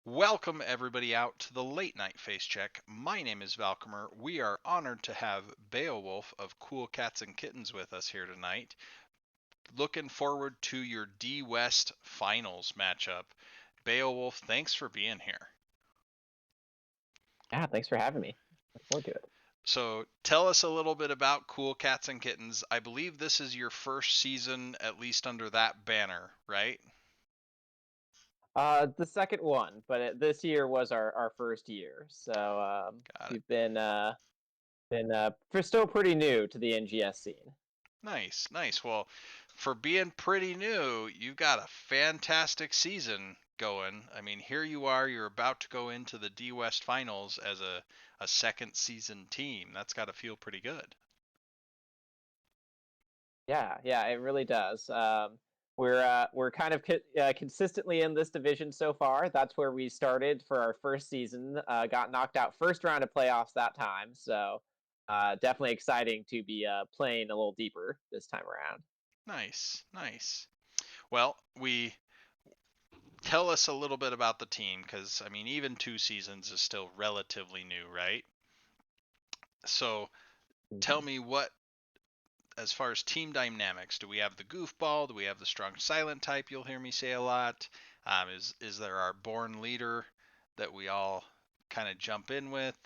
Welcome everybody out to the Late Night Facecheck. My name is Valkamer. We are honored to have Beowulf of Cool Cats and Kittens with us here tonight. Looking forward to your D West Finals matchup. Beowulf, thanks for being here. Yeah, thanks for having me. Look forward to it. So, tell us a little bit about Cool Cats and Kittens. I believe this is your first season, at least under that banner, right? The second one, but this year was our first year, so Got it. we've been we're still pretty new to the NGS scene. Nice, nice. Well, for being pretty new, you've got a fantastic season going. I mean, here you are, you're about to go into the D West Finals as a second season team. That's got to feel pretty good. Yeah, it really does. We're kind of consistently in this division so far. That's where we started for our first season. Got knocked out first round of playoffs that time, so definitely exciting to be playing a little deeper this time around. Nice, nice. Well, we tell us a little bit about the team because I mean, even 2 seasons is still relatively new, right? So, tell Mhm. me what as far as team dynamics, do we have the goofball? Do we have the strong silent type? You'll hear me say a lot. Is there our born leader that we all kind of jump in with?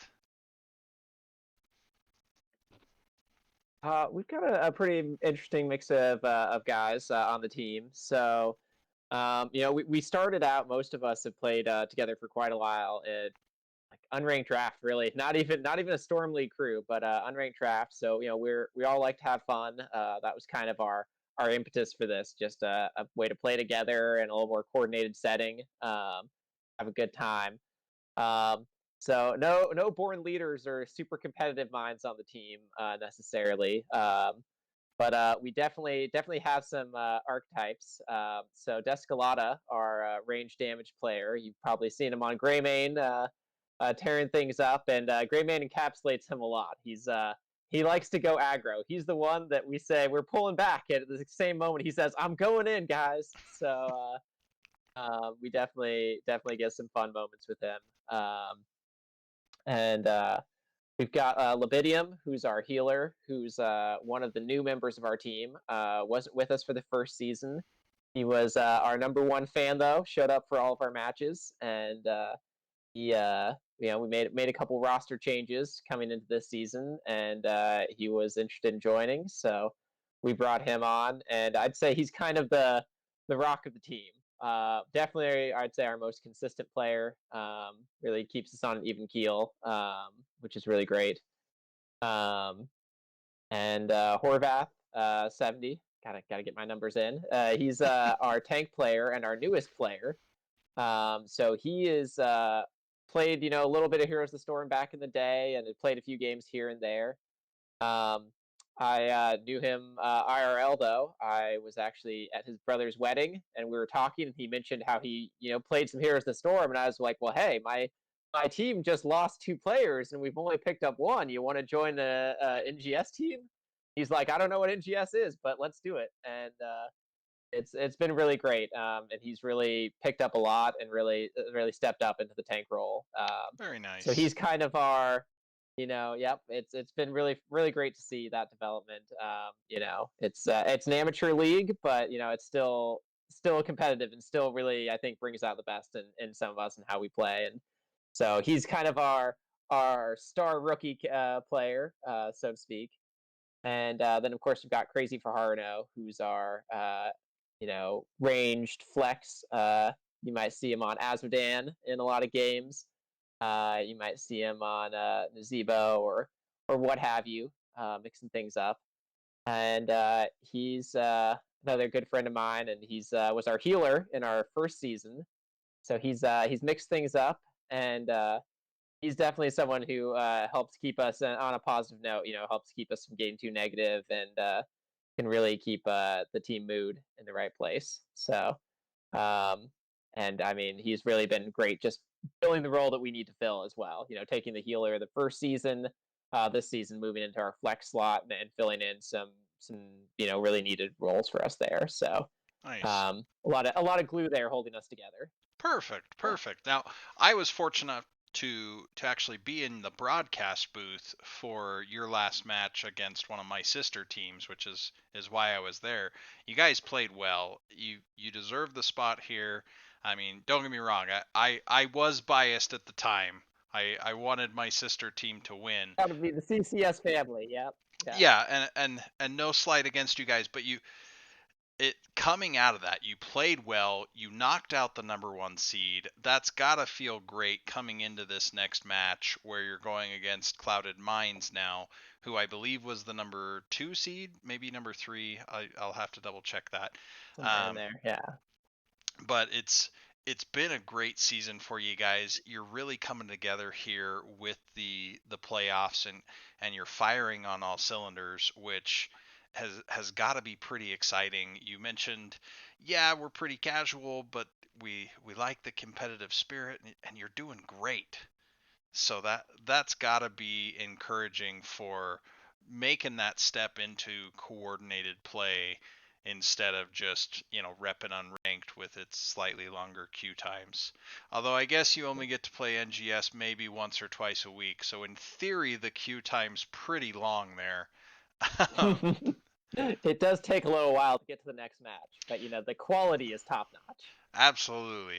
We've got a pretty interesting mix of guys on the team. So, we started out. Most of us have played together for quite a while. Like unranked draft, really. Not even a Storm League crew, but unranked draft. So, we all like to have fun. That was kind of our impetus for this, just a way to play together in a little more coordinated setting. Have a good time. Um, so no born leaders or super competitive minds on the team necessarily. But we definitely have some archetypes. So Descalada, our range damage player, you've probably seen him on Greymane tearing things up, and Greymane encapsulates him a lot. He likes to go aggro. He's the one that we say we're pulling back at the same moment he says, "I'm going in, guys." So we definitely get some fun moments with him. And we've got Libidium, who's our healer, who's one of the new members of our team. Wasn't with us for the first season. He was our number one fan though. Showed up for all of our matches, and we made a couple roster changes coming into this season, and he was interested in joining, so we brought him on, and I'd say he's kind of the rock of the team. Definitely, I'd say our most consistent player. Really keeps us on an even keel, which is really great. Um, and Horvath, 70. Gotta get my numbers in. He's our tank player and our newest player. So he is played, a little bit of Heroes of the Storm back in the day, and had played a few games here and there. Um, I knew him IRL though. I was actually at his brother's wedding, and we were talking, and he mentioned how he, played some Heroes of the Storm, and I was like, well, hey, my team just lost two players, and we've only picked up one. You want to join the NGS team? He's like, I don't know what NGS is, but let's do it. And it's been really great, and he's really picked up a lot and really stepped up into the tank role. Very So nice. he's kind of our, yep. It's been really great to see that development. It's an amateur league, but it's still competitive and still really, I think, brings out the best in some of us and how we play. And so he's kind of our star rookie player, so to speak. And then of course we've got Crazy Fajardo, who's our ranged flex. You might see him on Azmodan in a lot of games. You might see him on Nazebo or what have you, mixing things up. And he's another good friend of mine, and he's was our healer in our first season. So he's mixed things up, and he's definitely someone who helps keep us on a positive note. Helps keep us from getting too negative, and can really keep the team mood in the right place. So, um, and I mean, he's really been great, just filling the role that we need to fill as well. Taking the healer the first season, this season moving into our flex slot and filling in some really needed roles for us there. So, Nice. a lot of glue there holding us together. Perfect. Now, I was fortunate to actually be in the broadcast booth for your last match against one of my sister teams, which is why I was there. You guys played well. You deserve the spot here. I mean, don't get me wrong. I was biased at the time. I wanted my sister team to win. Got to be the CCS family. Yep. Yep. Yeah, and no slight against you guys, but it coming out of that, you played well, you knocked out the number 1 seed. That's got to feel great coming into this next match where you're going against Clouded Minds now, who I believe was the number 2 seed, maybe number 3. I'll have to double check that. Somewhere in there. Yeah. But it's been a great season for you guys. You're really coming together here with the playoffs, and you're firing on all cylinders, which has got to be pretty exciting. You mentioned, yeah, we're pretty casual, but we like the competitive spirit, and you're doing great. So that's got to be encouraging for making that step into coordinated play instead of just, repping unranked with its slightly longer queue times. Although I guess you only get to play NGS maybe once or twice a week, so in theory the queue time's pretty long there. It does take a little while to get to the next match, but the quality is top notch. Absolutely.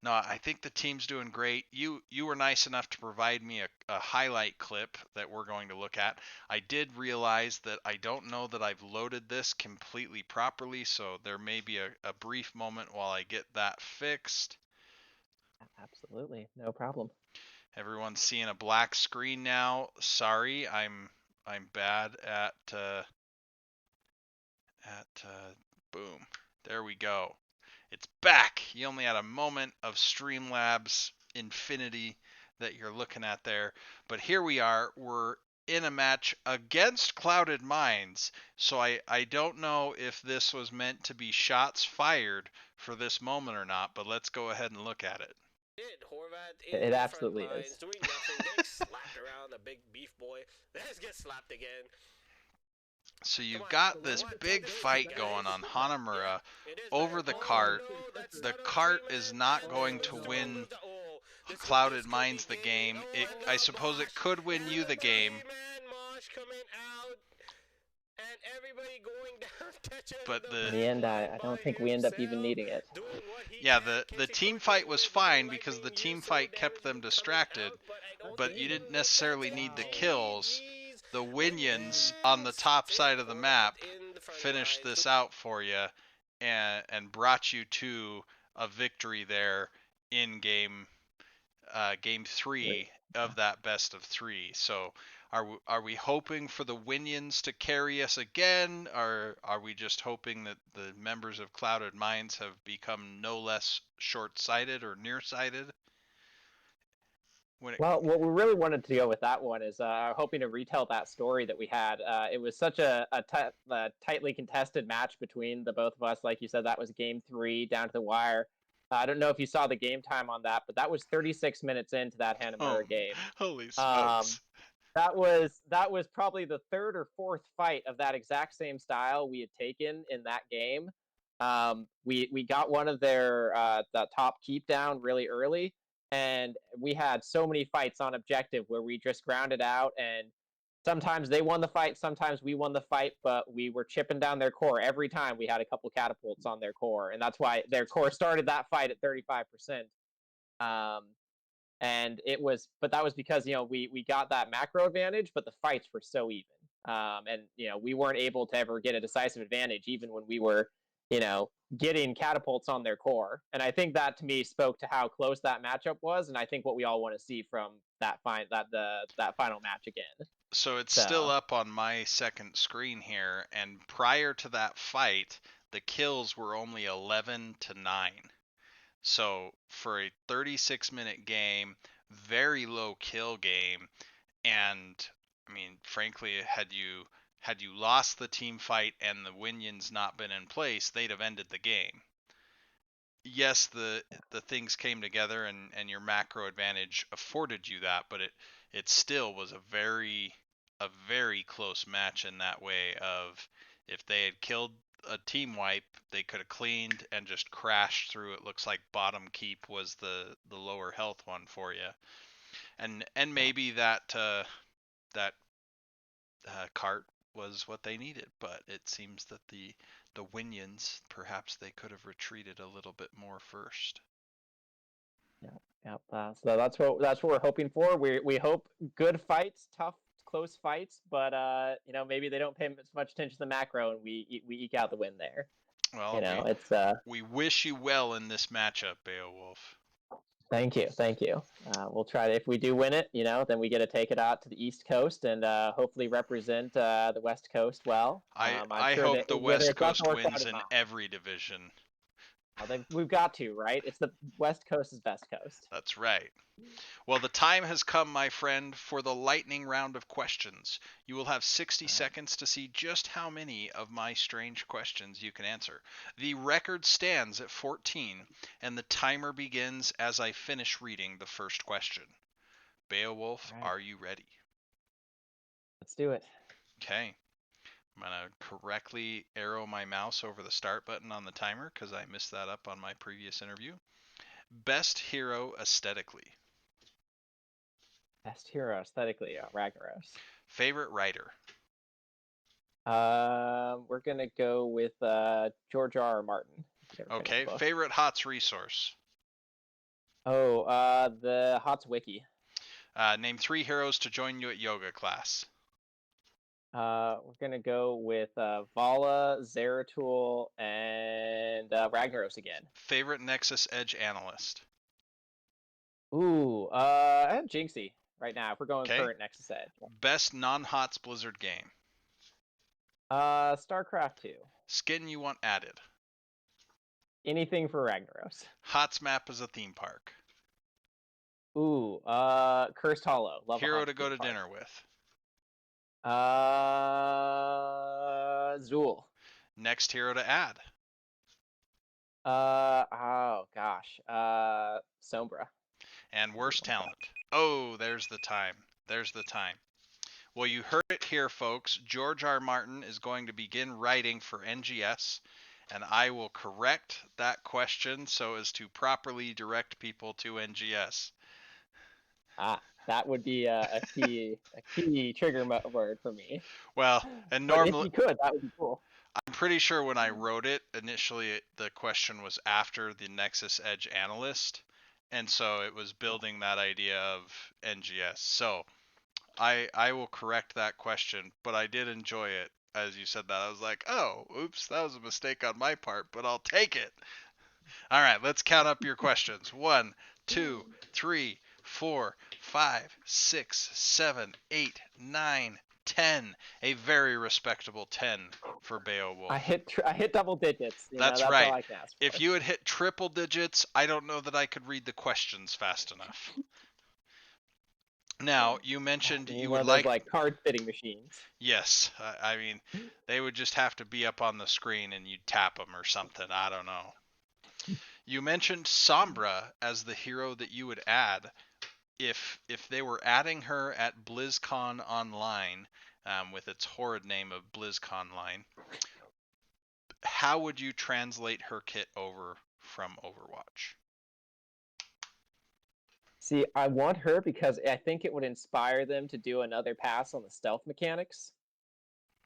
No, I think the team's doing great. You were nice enough to provide me a highlight clip that we're going to look at. I did realize that I don't know that I've loaded this completely properly, so there may be a brief moment while I get that fixed. Absolutely, no problem. Everyone's seeing a black screen now. Sorry, I'm bad at boom. There we go. It's back. You only had a moment of Streamlabs infinity that you're looking at there. But here we are. We're in a match against Clouded Minds. So I don't know if this was meant to be shots fired for this moment or not, but let's go ahead and look at it. It absolutely is. Doing nothing, getting slapped around, the big beef boy. Let's get slapped again. So you've got this big fight going on Hanamura over the cart. The cart is not going to win Clouded Minds the game. I suppose it could win you the game. But in the end, I don't think we end up even needing it. Yeah, the team fight was fine because the team fight kept them distracted, but you didn't necessarily need the kills. The Winions on the top side of the map finished this out for you and brought you to a victory there in game 3 of that best of 3. So are we hoping for the Winions to carry us again, or are we just hoping that the members of Clouded Minds have become no less short-sighted or nearsighted? Well, what we really wanted to go with that one is hoping to retell that story that we had. It was such a tightly contested match between the both of us. Like you said, that was game 3 down to the wire. I don't know if you saw the game time on that, but that was 36 minutes into that Hanamura game. Holy smokes. That was probably the 3rd or 4th fight of that exact same style we had taken in that game. We got one of their the top keep down really early, and we had so many fights on objective where we just grounded out, and sometimes they won the fight, sometimes we won the fight, but we were chipping down their core every time. We had a couple catapults on their core, and that's why their core started that fight at 35%. And that was because we got that macro advantage, but the fights were so even, and we weren't able to ever get a decisive advantage even when we were getting catapults on their core. And I think that to me spoke to how close that matchup was, and I think what we all want to see from that final match again. So it's still up on my second screen here, and prior to that fight, the kills were only 11-9. So for a 36-minute game, very low kill game, and I mean, frankly, had you lost the team fight and the Winions not been in place, they'd have ended the game. Yes, the things came together and your macro advantage afforded you that, but it still was a very close match in that way of if they had killed a team wipe, they could have cleaned and just crashed through. It looks like bottom keep was the lower health one for you, and maybe that cart was what they needed. But it seems that the Winions, perhaps they could have retreated a little bit more first. Yeah. So that's what we're hoping for. We hope good fights, tough, close fights, but maybe they don't pay as much attention to the macro, and we eke out the win there. Well, It's we wish you well in this matchup, Beowulf. Thank you. We'll try to, if we do win it, then we get to take it out to the East Coast and hopefully represent the West Coast well. I sure hope that the whether West it's us Coast or wins crowded in mountain, every division. we've got to, right? It's the West Coast is best coast. That's right. Well, the time has come, my friend, for the lightning round of questions. You will have 60 seconds to see just how many of my strange questions you can answer. The record stands at 14, and the timer begins as I finish reading the first question. Beowulf, Right. are you ready? Let's do it. Okay. I'm going to correctly arrow my mouse over the start button on the timer because I missed that up on my previous interview. Best hero aesthetically. Best hero aesthetically, Ragnaros. Favorite writer. We're gonna go with George R. Martin. Okay. Favorite HOTS resource. The HOTS Wiki. Name 3 heroes to join you at yoga class. We're gonna go with Vala, Zeratul, and Ragnaros again. Favorite Nexus Edge analyst. I have Jinxie right now. If we're going current Nexus Edge. Best non-HOTS Blizzard game. StarCraft 2. Skin you want added. Anything for Ragnaros. HOTS map is a theme park. Cursed Hollow. Love hero to go to dinner with. Zool. Next hero to add. Sombra. And worst talent. Oh, there's the time. Well, you heard it here, folks. George R. Martin is going to begin writing for NGS, and I will correct that question so as to properly direct people to NGS. That would be a key trigger word for me. Well, and normally, if you could, that would be cool. I'm pretty sure when I wrote it, initially the question was after the Nexus Edge analyst, and so it was building that idea of NGS. So I will correct that question, but I did enjoy it as you said that. I was like, oh, oops, that was a mistake on my part, but I'll take it. All right, let's count up your questions. 1, 2, 3, 4, 5, 6, 7, 8, 9, 10. A very respectable 10 for Beowulf. I hit double digits. That's right. All I can ask for. If you had hit triple digits, I don't know that I could read the questions fast enough. Now, you mentioned you would like card fitting machines. Yes, I mean, they would just have to be up on the screen and you'd tap them or something. I don't know. You mentioned Sombra as the hero that you would add. If they were adding her at BlizzCon Online, with its horrid name of BlizzCon Line, how would you translate her kit over from Overwatch? See, I want her because I think it would inspire them to do another pass on the stealth mechanics.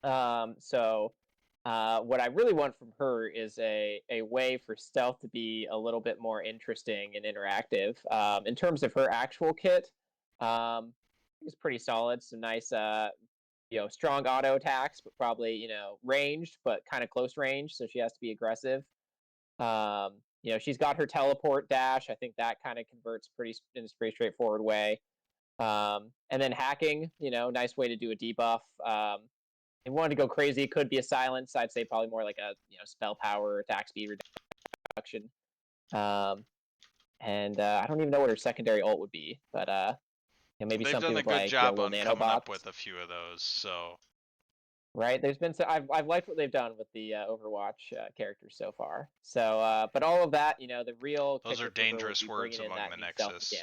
What I really want from her is a way for stealth to be a little bit more interesting and interactive. In terms of her actual kit, it's pretty solid. Some nice, strong auto attacks, but probably, ranged, but kind of close range. So she has to be aggressive. She's got her teleport dash. I think that kind of converts in a pretty straightforward way. And then hacking, nice way to do a debuff. If you wanted to go crazy, it could be a silence. I'd say probably more like a spell power, attack speed reduction. And I don't even know what her secondary ult would be, but maybe they've something done a with good job on nanobots. coming up with a few of those. So right, there's been I've liked what they've done with the Overwatch characters so far. So, but all of that, the real those are dangerous words among the Nexus.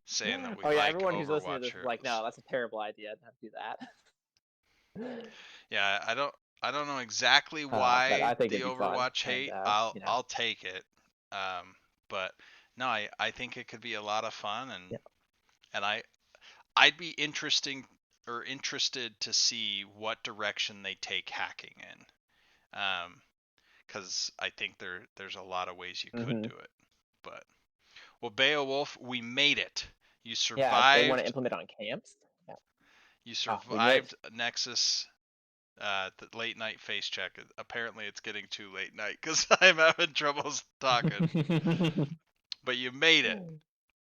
Saying that we everyone who's listening to this heroes. is like, no, that's a terrible idea. Don't do that. Yeah, I don't know exactly but why I think the it'd be fun, Overwatch and hate. I'll take it. But no, I think it could be a lot of fun, yeah. and I'd be interested to see what direction they take hacking in. Because I think there's a lot of ways you could Mm-hmm. do it. But well, Beowulf, we made it. You Yeah, if they want to survived. implement on camps. Yeah. You Oh, we lived. survived Nexus. The late night face check. Apparently, it's getting too late night because I'm having troubles talking. But you made it.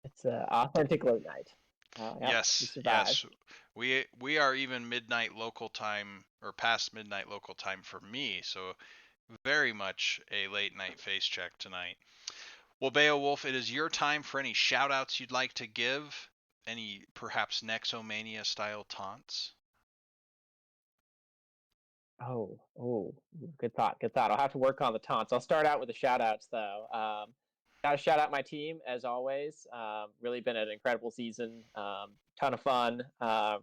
It's authentic late night. Yep, we Yes, survived. yes. We are even midnight local time or past midnight local time for me, so very much a late night face check tonight. Well, Beowulf, it is your time for any shout outs you'd like to give. Any perhaps Nexomania style taunts? Oh, good thought, good thought. I'll have to work on the taunts. I'll start out with the shout outs though. Got to shout out my team as always. Really been an incredible season. Ton of fun.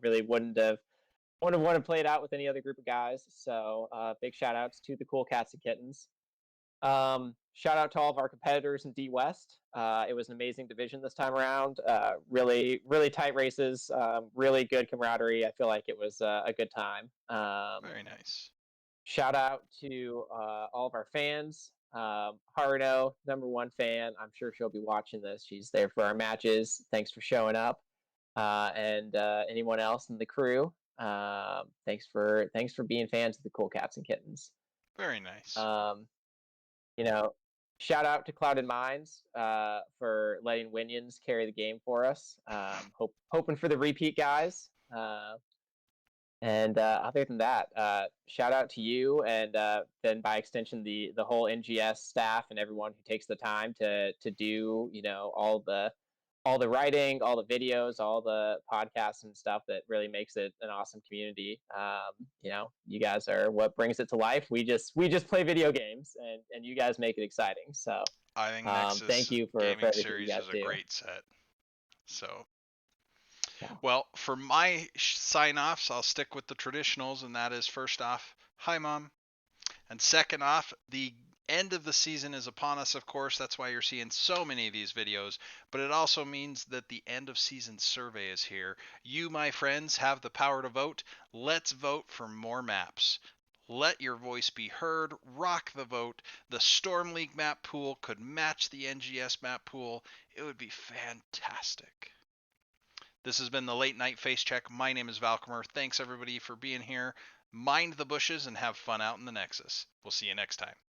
Really wouldn't have wanted to play it out with any other group of guys. So big shout outs to the cool Cats and Kittens. Shout out to all of our competitors in D West. It was an amazing division this time around. Really tight races. Really good camaraderie. I feel like it was a good time. Very nice. Shout out to all of our fans. Haruno, #1 fan. I'm sure she'll be watching this. She's there for our matches. Thanks for showing up. And anyone else in the crew, thanks for being fans of the cool Cats and Kittens. Very nice. Um, you know, shout out to Clouded Minds for letting Winions carry the game for us. Hoping for the repeat, guys. And other than that, shout out to you, and then by extension the whole NGS staff and everyone who takes the time to do all the writing, all the videos, all the podcasts and stuff that really makes it an awesome community. You guys are what brings it to life. We just play video games, and you guys make it exciting. So I think thank Nexus you for Gaming everything you Series guys is a do. great set. So, Yeah. well, for my sign offs, I'll stick with the traditionals, and that is first off, hi, Mom. And second off, the end of the season is upon us, of course. That's why you're seeing so many of these videos. But it also means that the end of season survey is here. You, my friends, have the power to vote. Let's vote for more maps. Let your voice be heard. Rock the vote. The Storm League map pool could match the NGS map pool. It would be fantastic. This has been the Late Night Face Check. My name is Valkamer. Thanks everybody for being here. Mind the bushes and have fun out in the Nexus. We'll see you next time.